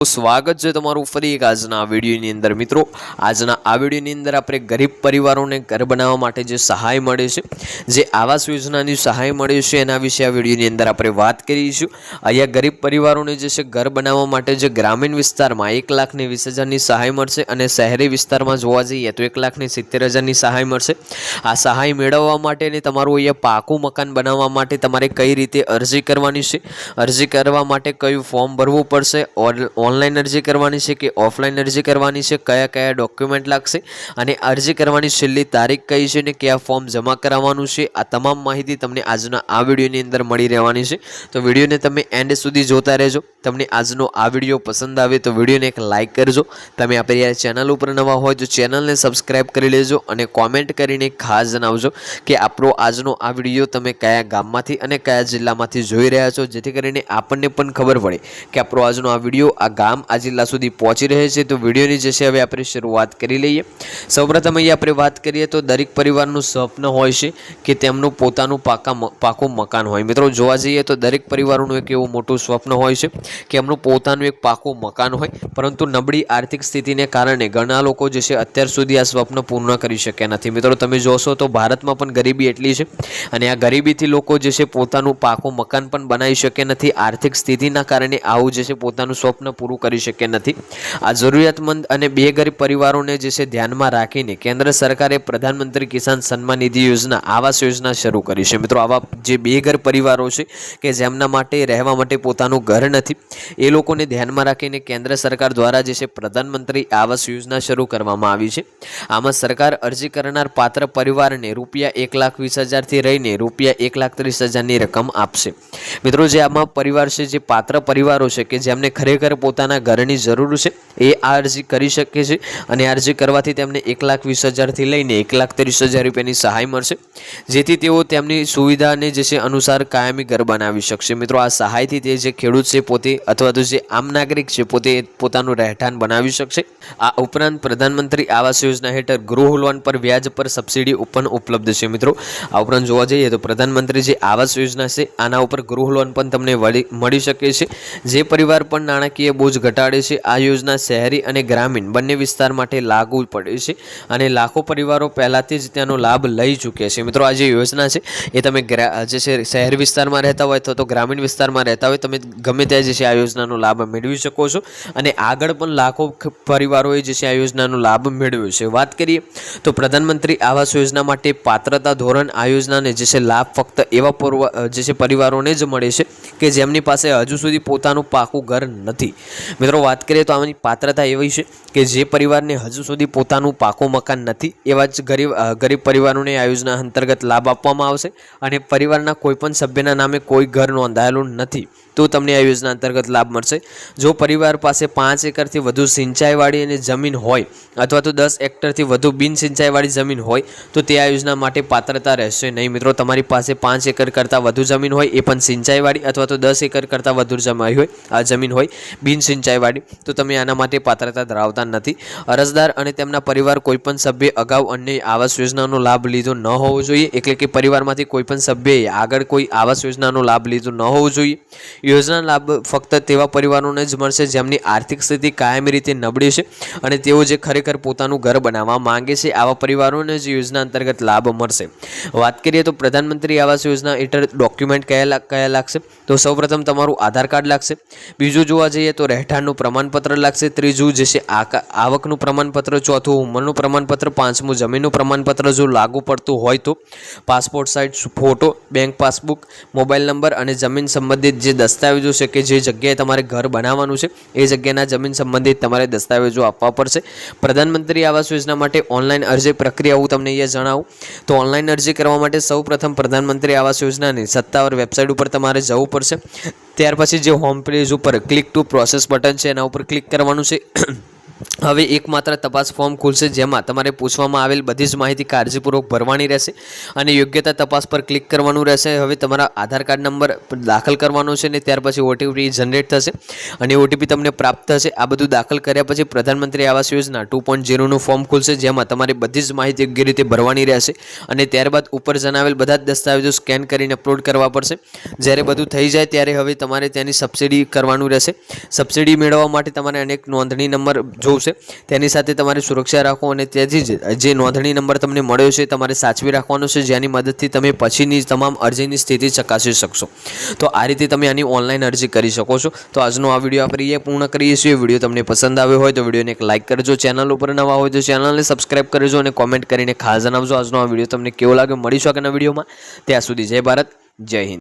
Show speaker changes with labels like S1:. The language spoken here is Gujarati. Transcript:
S1: સ્વાગત છે તમારું ફરી એક આજના વિડીયોની અંદર। મિત્રો આજના આ વિડીયોની અંદર આપણે ગરીબ પરિવારોને ઘર બનાવવા માટે જે સહાય મળે છે, જે આવાસ યોજનાની સહાય મળે છે, એના વિશે આ વિડીયોની અંદર આપણે વાત કરીશું। અહીંયા ગરીબ પરિવારોને જે છે ઘર બનાવવા માટે જે ગ્રામીણ વિસ્તારમાં 1,20,000ની સહાય મળશે અને શહેરી વિસ્તારમાં જોવા જઈએ તો 1,70,000ની સહાય મળશે। આ સહાય મેળવવા માટે અને તમારું અહીંયા પાકું મકાન બનાવવા માટે તમારે કઈ રીતે અરજી કરવાની છે, અરજી કરવા માટે કયું ફોર્મ ભરવું પડશે, ऑनलाइन अरजी करवानी है कि ऑफलाइन अरजी करवानी है, कया कया डॉक्यूमेंट लागशे अने अरजी करवानी छेल्ली तारीख कई छे ने क्या फॉर्म जमा कराववानुं छे, आ तमाम माहिती तमने आजना आ विडियोनी अंदर मळी रहेवानी छे। तो विडियोने तमे एंड सुधी जोता रहेजो। तमने आजनो आ विडियो पसंद आवे तो विडियोने एक लाइक करजो। तमे आपणी आ चेनल पर नवा होय तो चेनलने सब्सक्राइब करी लेजो अने कॉमेंट करीने खास जणावजो कि आपणो आजनो आ विडियो तमे कया गाममांथी अने कया जिल्लामांथी जोई रह्या छो, जेथी करीने आपणने पण खबर पड़े कि आपणो आजनो आ विडियो आ गाम आ जिल्ला सुधी पहोंची रहे छे। तो विडियोनी जे छे हवे आपणे शरूआत करी लईए। सौप्रथम अहींया आपणे वात करीए तो दरेक परिवारनुं स्वप्न होय छे कि तेमनुं पोतानुं पाकું मकान होय। मित्रों जोवा जईए तो दरेक परिवारोनुं एक एवुं मोटुं स्वप्न होय छे कि एमनुं पोतानुं एक पाकું मकान होय, परंतु नबળી आर्थिक स्थितिने कारणे घणा लोको जे छे અત્યાર સુધી आ स्वप्न पूर्ण करी शक्या नथी। मित्रों तमे जोशो तो भारतमां पण गरीबी एटली छे अने आ गरीबीथी लोको जे छे पोतानुं पाकું मकान पण बनावी शक्या नथी। आर्थिक स्थितिना कारणे आवुं जे छे पोतानुं स्वप्न पूरुं करी शक्या नथी। आ जरूरियातमंद अने बेघर परिवारोने जे छे ध्यानमां राखीने केंद्र सरकारे प्रधानमंत्री किसान सन्मान निधि योजना आवास योजना शरू करी छे। मित्रों आवा जे बेघर परिवारो छे के जेमना माटे रहेवा माटे पोतानुं घर नथी, ए लोकोने ध्यानमां राखीने केंद्र सरकार द्वारा जे छे प्रधानमंत्री आवास योजना शरू करवामां आवी छे। आमां सरकार अरजी करनार पात्र परिवारने ₹1,20,000 थी लईने ₹1,30,000 ની रकम आपशे। मित्रों जे आमां परिवार छे, जे पात्र परिवारो छे के जेमने खरेखर पोताना घरनी जरूर छे, ए आ अरजी करी शके छे अने अरजी करवाथी तेमने 1,20,000 थी लईने 1,30,000 રૂપિયાની સહાય મળશે, જેથી તેઓ તેમની સુવિધાને જે છે અનુસાર કાયમી ઘર બનાવી શકશે। મિત્રો આ સહાયથી તે જે ખેડૂત છે પોતે અથવા તો જે આમ નાગરિક છે પોતે પોતાનું રહેઠાણ બનાવી શકશે। આ ઉપરાંત પ્રધાનમંત્રી આવાસ યોજના હેઠળ ગૃહ લોન પર વ્યાજ પર સબસિડી પણ ઉપલબ્ધ છે। મિત્રો આ ઉપરાંત જોવા જઈએ તો પ્રધાનમંત્રી જે આવાસ યોજના છે આના ઉપર ગૃહ લોન પણ તમને મળી શકે છે। જે પરિવાર પણ નાણાકીય બોજ ઘટાડે છે આ યોજના શહેરી અને ગ્રામીણ બંને વિસ્તાર માટે લાગુ પડે છે અને લાખો પરિવારો પહેલાથી જ તેનો લાભ લઈ ચૂક્યા છે। મિત્રો આ જે યોજના છે એ તમે જે છે શહેર વિસ્તારમાં રહેતા હોય તો ગ્રામીણ વિસ્તારમાં રહેતા હોય તમે ગમે ત્યાં જે છે આ યોજનાનો લાભ મેળવી શકો છો અને આગળ પણ લાખો પરિવારોએ જે છે આ યોજનાનો લાભ મેળવ્યો છે। વાત કરીએ તો પ્રધાનમંત્રી આવાસ યોજના માટે પાત્રતા ધોરણ આ યોજનાને જે છે લાભ ફક્ત એવા જે છે પરિવારોને જ મળે છે કે જેમની પાસે હજુ સુધી પોતાનું પાકું ઘર નથી। મિત્રો વાત કરીએ તો આની પાત્રતા એવી છે કે જે પરિવારને હજુ સુધી પોતાનું પાકું મકાન નથી એવા જ ગરીબ પરિવારોને આ યોજના અંતર્ગત લાભ આપવામાં આવશે અને પરિવારના કોઈપણ સભ્યના નામે કોઈ ઘર નોંધાયેલું નથી તો તમને આ યોજના અંતર્ગત લાભ મળશે। જો પરિવાર પાસે 5 એકરથી વધુ સિંચાઈવાળી અને જમીન હોય અથવા તો 10 હેક્ટરથી વધુ બિન સિંચાઈવાળી જમીન હોય તો તે આ યોજના માટે પાત્રતા રહેશે નહીં। મિત્રો તમારી પાસે 5 એકર કરતાં વધુ જમીન હોય એ પણ સિંચાઈવાળી અથવા તો 10 એકર કરતાં વધુ જમીન હોય બિન સિંચાઈવાળી તો તમે આના માટે પાત્રતા ધરાવતા નથી। અરજદાર અને તેમના પરિવાર કોઈપણ સભ્ય અગાઉ અન્ય આવાસ યોજનાનો લાભ લીધો ન હોવો જોઈએ, એટલે કે પરિવારમાંથી કોઈપણ સભ્યએ આગળ કોઈ આવાસ યોજનાનો લાભ લીધો ન હોવો જોઈએ। યોજના લાભ ફક્ત તેવા પરિવારોને જ મળશે જેમની આર્થિક સ્થિતિ કાયમી રીતે નબળી છે અને તેઓ જે ખરેખર પોતાનું ઘર બનાવવા માંગે છે આવા પરિવારોને જ યોજના અંતર્ગત લાભ મળશે। વાત કરીએ તો પ્રધાનમંત્રી આવાસ યોજના હેઠળ ડોક્યુમેન્ટ કયા લાગશે તો સૌપ્રથમ તમારું આધાર કાર્ડ લાગશે, બીજું જોવા જઈએ તો રહેઠાણનું પ્રમાણપત્ર લાગશે, ત્રીજું જે છે આવકનું પ્રમાણપત્ર, ચોથું ઉંમરનું પ્રમાણપત્ર, પાંચમું જમીનનું પ્રમાણપત્ર જો લાગુ પડતું હોય તો passport size photo, bank passbook, mobile number અને જમીન સંબંધિત જે દસ્તાવેજો છે કે જે જગ્યાએ તમારે ઘર બનાવવાનું છે એ જગ્યાના જમીન સંબંધિત તમારે દસ્તાવેજો આપવા પડશે। પ્રધાનમંત્રી આવાસ યોજના માટે ઓનલાઈન અરજી પ્રક્રિયા હું તમને અહીંયા જણાવું તો ઓનલાઈન અરજી કરવા માટે સૌપ્રથમ પ્રધાનમંત્રી આવાસ યોજનાની સત્તાવાર વેબસાઇટ ઉપર તમારે જવું પડશે। ત્યાર પછી જે હોમ પેજ ઉપર ક્લિક ટુ પ્રોસેસ બટન છે એના ઉપર ક્લિક કરવાનું છે। હવે એકમાત્ર તપાસ ફોર્મ ખુલશે જેમાં તમારે પૂછવામાં આવેલ બધી જ માહિતી કાળજીપૂર્વક ભરવાની રહેશે અને યોગ્યતા તપાસ પર ક્લિક કરવાનું રહેશે. હવે તમારા આધાર કાર્ડ નંબર દાખલ કરવાનો છે અને ત્યાર પછી ઓટીપી જનરેટ થશે અને ઓટીપી તમને પ્રાપ્ત થશે. આ બધું દાખલ કર્યા પછી પ્રધાનમંત્રી આવાસ યોજના 2.0નું ફોર્મ ખુલશે જેમાં તમારી બધી જ માહિતી યોગ્ય રીતે ભરવાની રહેશે અને ત્યારબાદ ઉપર જણાવેલ બધા જ દસ્તાવેજો સ્કેન કરીને અપલોડ કરવા પડશે. જ્યારે બધું થઈ જાય ત્યારે હવે તમારે તેની સબસિડી કરવાનું રહેશે. સબસિડી મેળવવા માટે તમારે અનેક નોંધણી નંબર જોશે. તેની સાથે તમારે સુરક્ષા રાખો અને તેથી જે નોંધણી નંબર તમને મળ્યો છે તમારે સાચવી રાખવાનો છે, જેની મદદથી તમે પછીની તમામ અરજીની સ્થિતિ ચકાસી શકશો. તો આ રીતે તમે આની ઓનલાઈન અરજી કરી શકો છો. તો આજનો આ વિડીયો આપણે અહીંયા પૂર્ણ કરીએ છીએ. વિડીયો તમને પસંદ આવ્યો હોય તો વિડીયોને એક લાઇક કરજો, ચેનલ ઉપર નવા હોય તો ચેનલને સબસ્ક્રાઇબ કરજો અને કોમેન્ટ કરીને ખાસ જણાવજો આજનો આ વિડીયો તમને કેવો લાગ્યો. મળીશું આગળના વિડીયોમાં. ત્યાં સુધી જય ભારત, જય હિન્દ.